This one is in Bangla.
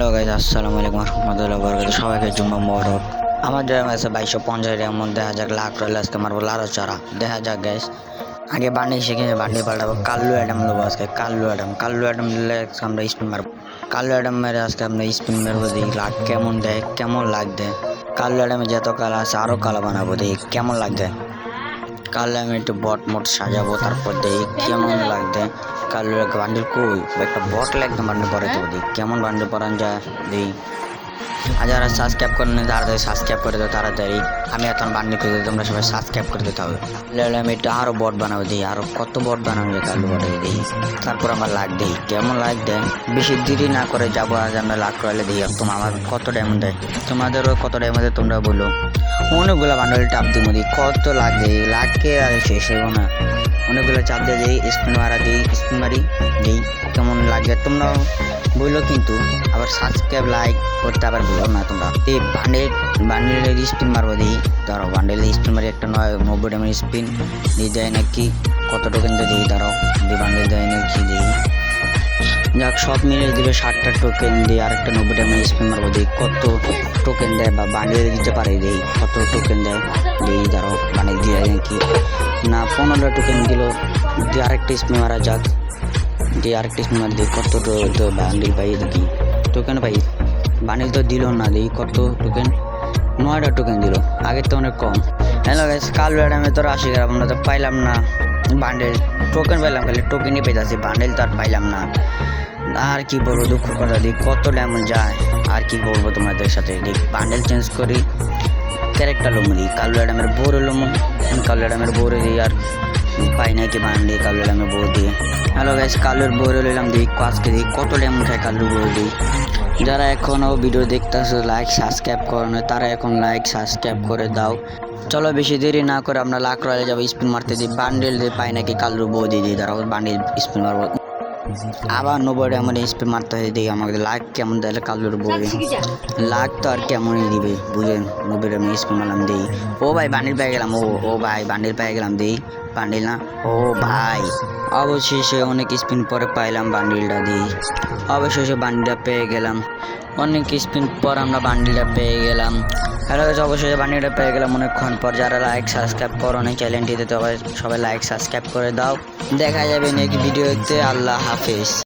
হ্যালো গাইজ, আসসালামু আলাইকুম রহমতুল্লাহ বরকাতুহু। সবাইকে জুম্মা মোবারক। আমার ড্রাম আছে 2250 এর মধ্যে দেখা যাক লাখ রইল। আজকে মারবো লারো চারা, দেখা যাক গাইজ। আগে বান্ডি শিখে বান্ডি পাল্টাবো। কাল্লু অ্যাডাম নেবো আজকে। কাল্লু অ্যাডাম নিলে আমরা স্পিন মারবো। কাল্লু অ্যাডাম মেরে আজকে আমরা স্পিন মারবো। দেখি লাখ কেমন দেয়, কেমন লাগবে। কাল্লু অ্যাডামে যত কালা আছে আরও কালা বানাবো, দেখি কেমন লাগবে। কাল্লু আমি একটু বট মোট সাজাবো, তারপর দেখি কেমন লাগবে। কাল্লু বান্ডিল কই একটা বট লাগবে, বান্ডিল পরে দেবো, দেখি কেমন বান্ডিল পরান যায়। দেখি আর যারা সাবস্ক্রাইব করে নেই তাড়াতাড়ি সাবস্ক্রাইব করে দেবো তাড়াতাড়ি। আমি এখন বান্ডিল করে দিই, তোমরা সবাই সাবস্ক্রাইব করে দিতে হবে। আমি একটু আরও বট বানাবো, দিই আরও কত বট বানাবো যায় কাল্লু বটে দিই। তারপর আমার লাখ দিই কেমন লাখ দেয়। বেশি দেরি না করে যাবো, আজ আমরা লাখ রয়েলে দিই। তোমার আমার কত ডায়মন্ড দেয়, তোমাদেরও কত ডায়মন্ড দেয় তোমরা বলো। অনেকগুলো বান্ডেল টাপ দিই মধ্যে কত লাখ দেয়, লাখকে আর শেষ হইব না। অনেকগুলো চাপ দিয়ে দিই, স্পিন মারা দিই, স্পিন মারি দিই কেমন লাগে তোমরাও বললো। কিন্তু আবার সাবস্ক্রাইব লাইক করতে আবার বলো না তোমরা। এই বান্ডেলের স্পিন মারবো দিই। ধরো বান্ডেলের স্পিন মারি একটা 90 ডায়মন্ড স্পিন দিয়ে দেয় নাকি, কত টোকেন দিয়ে দিই। ধরো দিয়ে বান্ডেল দেয় নাকি দিই। যাক সব মিলে দিলে 60টা টোকেন দিয়ে আরেকটা 90 ডায়মন্ড স্পিন মারবো, দিই কত টোকেন দেয় বা বান্ডেল দিতে পারে, দেই কত টোকেন দেয় দিই। ধরো বান্ডেল দিয়ে নাকি না 15 টোকেন দিল, দিয়ে আরেকটা স্পিন মারা যাক। দিয়ে আরেকটা স্পিন মার দিই কত বান্ডেল পাই, দেখি টোকেন পাই। বান্ডেল তো দিল না, দিই কত টোকেন, 9টা টোকেন দিল, আগের তো অনেক কম। হ্যালো গাইস, কাল্লু অ্যাডামে তো 80 গ্রাম, আমরা তো পাইলাম না বান্ডেল। টোকেন পাইলাম, খালি টোকেনই পেয়েছি, বান্ডেল তো আর পাইলাম না। আর কি বলবো, দুঃখ কথা দিই কত ডায়মন্ড যায়। আর কি বলবো তোমাদের সাথে, দিই বান্ডেল চেঞ্জ করি, ক্যারেক্টার লোমো দিই। কাল্লু অ্যাডামের বোর লোমো, কাল্লু অ্যাডামের বোরে দিই। আর পাই নাকি বান্ডেল কাল্লু অ্যাডামের বোর দিয়ে। হ্যালো গাইস, কাল্লুর বোরে নিলাম, দিই আজকে দিই কত ডায়মন্ড খায় কাল্লুর বোরে দিই। যারা এখনও ভিডিও দেখতেছো লাইক সাবস্ক্রাইব করো না, তারা এখন লাইক সাবস্ক্রাইব করে দাও। চলো বেশি দেরি না করে আমরা লাখ রয়েলে যাবো, স্পিন মারতে দিই। বান্ডেল দিয়ে পাই নাকি কাল্লুর বউ দিয়ে দিই। তারা বান্ডেল স্পিন মারবো, আবার 90 ডায়মন্ড স্পিন মারতে হয়। দিই আমাকে লাখ কেমন দেয় কাল্লুর বউ। লাখ তো আর কেমনই দিবে বুঝেন। 90 ডায়মন্ড স্পিন মারলাম, দিই ও ভাই বান্ডেল পেয়ে গেলাম। ও ভাই বান্ডেল পেয়ে গেলাম, দিই বান্ডেল না ও ভাই। অবশেষে অনেক স্পিন পরে পাইলাম বান্ডেলটা, দিই অবশেষে বান্ডেলটা পেয়ে গেলাম। অনেক স্পিন পর আমরা বান্ডেলটা পেয়ে গেলাম। হ্যালো গাইস, অবশেষে বান্ডেলটা পেয়ে গেলাম অনেকক্ষণ পর। যারা লাইক সাবস্ক্রাইব করো না চ্যানেলটিতে, সবাই লাইক সাবস্ক্রাইব করে দাও। দেখা যাবে নেক্সট ভিডিওতে। আল্লাহ হাফেজ।